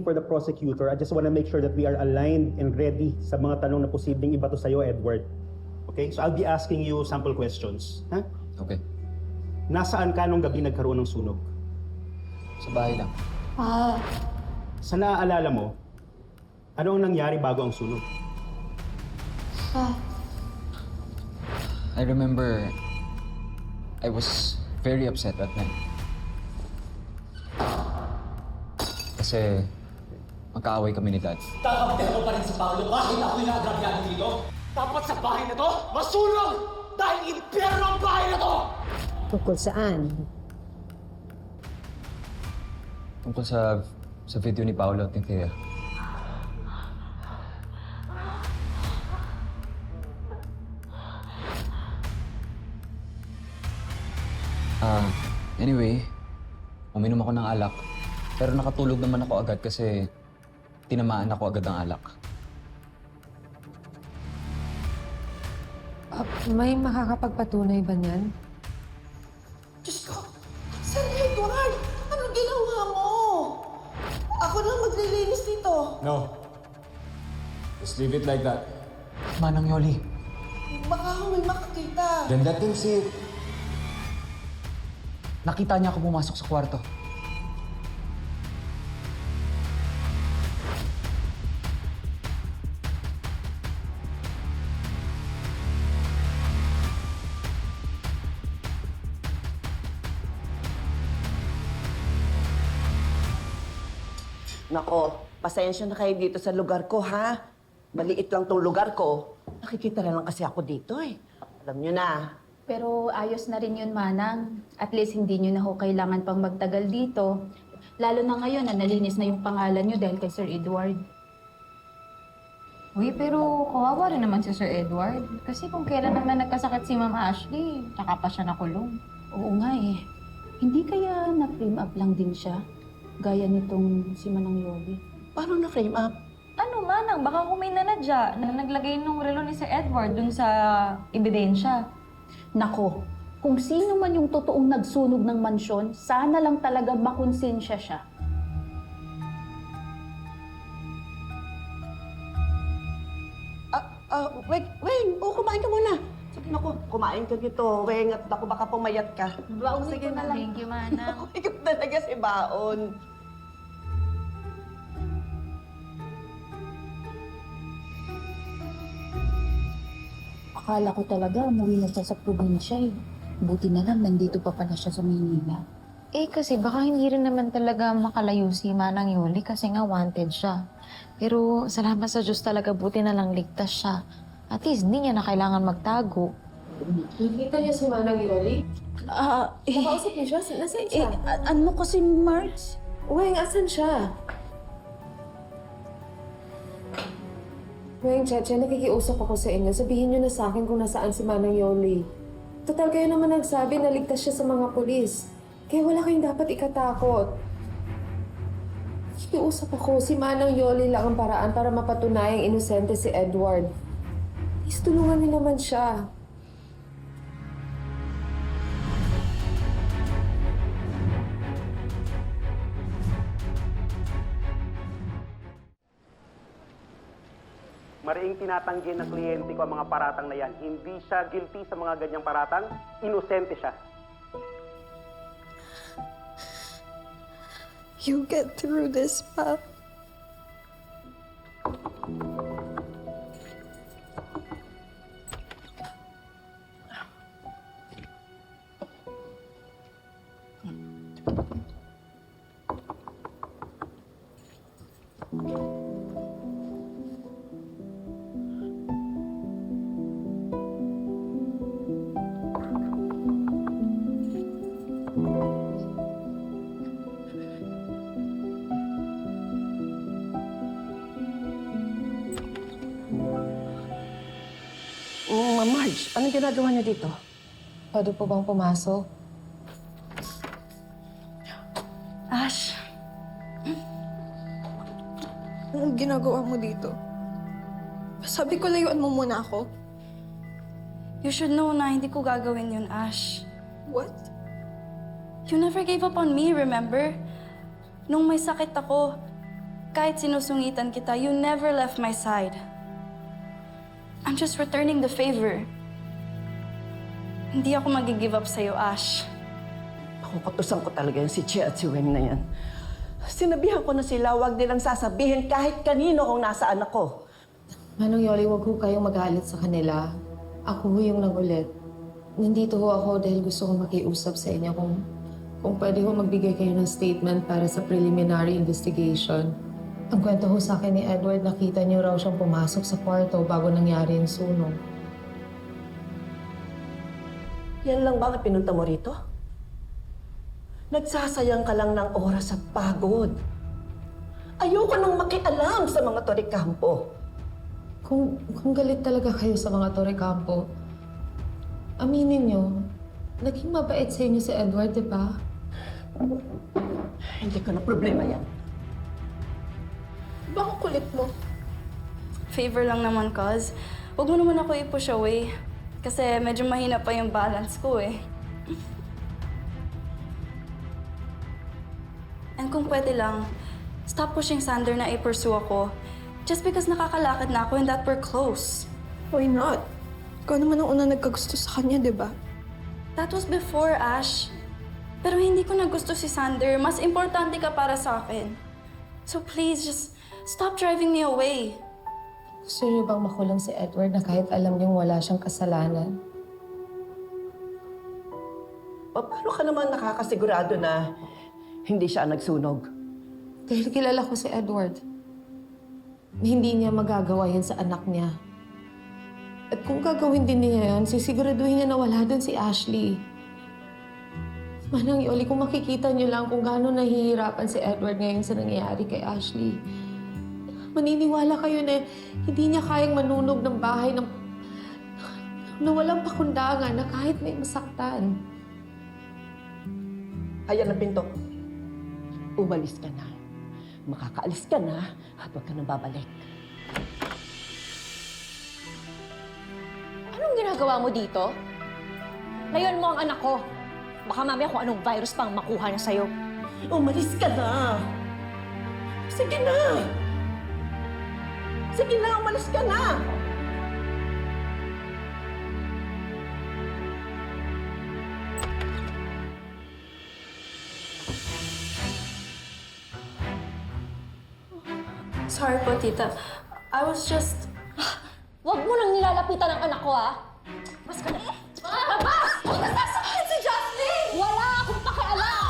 for the prosecutor, I just want to make sure that we are aligned and ready sa mga tanong na posibleng iba to sa'yo, Edward. Okay? So I'll be asking you sample questions. Ha? Okay. Nasaan ka nung gabi nagkaroon ng sunog? Sa bahay lang. Sa naaalala mo, ano ang nangyari bago ang sunog? I remember I was very upset that night. Kasi magkaaway kami ni Dad. Kakabtel ko pa rin si Paolo kahit ako'y naagrabyado dito. Dapat sa bahay na to, masunog! Dahil impyerno ang bahay na to! Tungkol saan? Tungkol sa video ni Paolo at ni Thea. Anyway, uminom ako ng alak. Pero nakatulog naman ako agad kasi tinamaan ako agad ng alak. May makakapagpatunay ba niyan? Diyos ko! Sir Edward! Anong ginawa mo? Ako lang maglilinis dito. No. Just leave it like that. Manang Yoli. Baka may makakita. Then let him see it. Nakita niya ako pumasok sa kwarto. Nako, pasensya na kayo dito sa lugar ko, ha? Maliit lang tong lugar ko. Nakikita na lang kasi ako dito, eh. Alam nyo na. Pero ayos na rin yun, Manang. At least hindi nyo na ho kailangan pang magtagal dito. Lalo na ngayon na nalinis na yung pangalan nyo dahil kay Sir Edward. Uy, pero kawawa rin naman si Sir Edward. Kasi kung kailan naman nagkasakit si Ma'am Ashley, tsaka pa siya nakulong. Oo nga eh. Hindi kaya na-frame up lang din siya? Gaya nitong si Manang Yoli. Paano na-frame up? Ano, Manang? Baka kung may nanadya na naglagay nung relo ni Sir Edward dun sa ebidensya. Nako, kung sino man yung totoong nagsunog ng mansyon, sana lang talaga makonsensya siya. Weng, kumain ka muna. Sige, naku, kumain ka dito, Weng, at naku, baka pumayat ka. Sige na lang. Thank you, Manang. Ako, ikaw talaga si Baon. Akala ko talaga umuwi na siya sa probinsya eh. Buti na lang nandito pa pala siya sa Maynila. Eh, kasi baka hindi rin naman talaga makalayo si Manang Yoli kasi nga wanted siya. Pero salamat sa Diyos talaga, buti na lang ligtas siya. At least, hindi niya na kailangan magtago. Nakita niya si Manang Yoli? Nakausap niyo siya? Nasaan siya? Ano kasi, Marge? Weng, asan siya? Weng, Cheche, nakikiusap ako sa inyo. Sabihin niyo na sa akin kung nasaan si Manang Yoli. Total kayo naman nagsabi na ligtas siya sa mga pulis. Kaya wala kayong dapat ikatakot. Nakikiusap ako, si Manang Yoli lang ang paraan para mapatunayang inosente si Edward. Please, tulungan niyo naman siya. Mariing tinatanggi ng kliyente ko ang mga paratang na yan. Hindi siya guilty sa mga ganyang paratang. Inosente siya. You get through this, Pop. Marge, anong ginagawa niyo dito? Pwede po bang pumasok? Ash, anong ginagawa mo dito? Sabi ko layuan mo muna ako. You should know na hindi ko gagawin yun, Ash. What? You never gave up on me, remember? Nung may sakit ako, kahit sinusungitan kita, you never left my side. I'm just returning the favor. Hindi ako mag-give up sa'yo, Ash. Pakukutusan ko talaga yan si Che at si Weng na yan. Sinabihan ko na sila, huwag nilang sasabihin kahit kanino kung nasaan ako. Manang Yoli, wag ho kayong magalit sa kanila. Ako ho yung nagulit. Nandito ho ako dahil gusto kong makiusap sa inyo kung pwede ho magbigay kayo ng statement para sa preliminary investigation. Ang kwento ho sa akin ni Edward, nakita niyo raw siyang pumasok sa kwarto bago nangyari yung sunog. Yan lang ba ang pinunta mo rito? Nagsasayang ka lang ng oras sa pagod. Ayoko nang makialam sa mga torikampo. Kung galit talaga kayo sa mga Torrecampo, aminin niyo, naging mabait sa inyo si Edward, di ba? Hindi ko na problema yan. Baka kulit mo. Favor lang naman, cuz. Huwag mo naman ako i-push away. Kasi medyo mahina pa yung balance ko eh. And kung pwede lang, stop pushing Sander na i-pursue ako. Just because nakakalakad na ako and that we're close. Why not? Ikaw naman ang unang nagkagusto sa kanya, di ba? That was before, Ash. Pero hindi ko na gusto si Sander. Mas importante ka para sa akin. So please, just stop driving me away. Gusto niyo bang makulong si Edward na kahit alam niyong wala siyang kasalanan? Paano ka naman nakakasigurado na hindi siya nagsunog? Dahil kilala ko si Edward. Hindi niya magagawa yan sa anak niya. At kung gagawin din niya yan, sisiguraduhin niya na wala doon si Ashley. Manang Yoli, kung makikita niyo lang kung gaano nahihirapan si Edward ngayon sa nangyayari kay Ashley. Maniniwala kayo na hindi niya kayang manunog ng bahay na walang pakundangan na kahit may masaktan. Ayan ang pinto. Umalis ka na. Makakaalis ka na at huwag ka nang babalik. Anong ginagawa mo dito? Layuan mo ang anak ko. Baka mamaya kung anong virus pang makuha na sa'yo. Umalis ka na! Sige na! Sige na, umalis ka na! Sorry po, tita. I was just... Huwag mo nang nilalapitan ang anak ko, ha? Mas ka na eh! Labas! Nasasakit si Justin! Wala akong pakialam!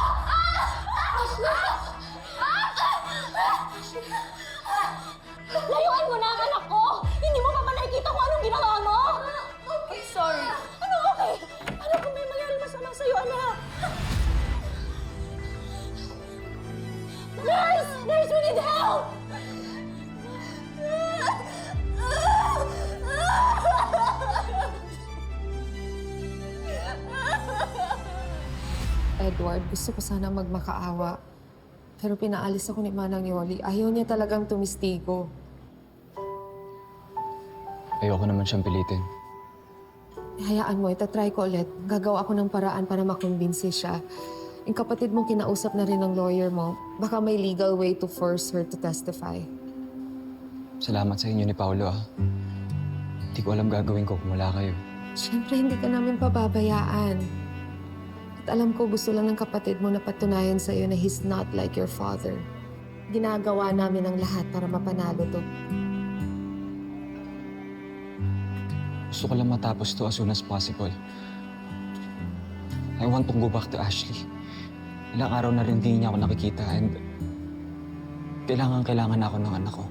Layuan mo na ang anak ko! Hindi mo pa man nakikita kung anong ginawa mo! Okay, sorry. Ano okay? Ano kung may mangyari masama sa'yo, anak? Nurse! Nurse, we need help! Edward, gusto ko sana magmakaawa. Pero pinaalis ako ni Manang Yoli. Ayaw niya talagang tumistigo. Ayoko naman siyang pilitin. Hayaan mo, itatry ko ulit. Gagawa ako ng paraan para makumbinsi siya. Yung kapatid mo kinausap na rin ng lawyer mo. Baka may legal way to force her to testify. Salamat sa inyo ni Paolo, ah. Hindi ko alam gagawin ko kung wala kayo. Siyempre, hindi ka namin pababayaan. At alam ko, gusto lang ng kapatid mo na patunayan sa'yo na he's not like your father. Ginagawa namin ang lahat para mapanalo to. Gusto ko lang matapos to as soon as possible. I want to go back to Ashley. Ilang araw na rin hindi niya ako nakikita and kailangan ako ng anak ko.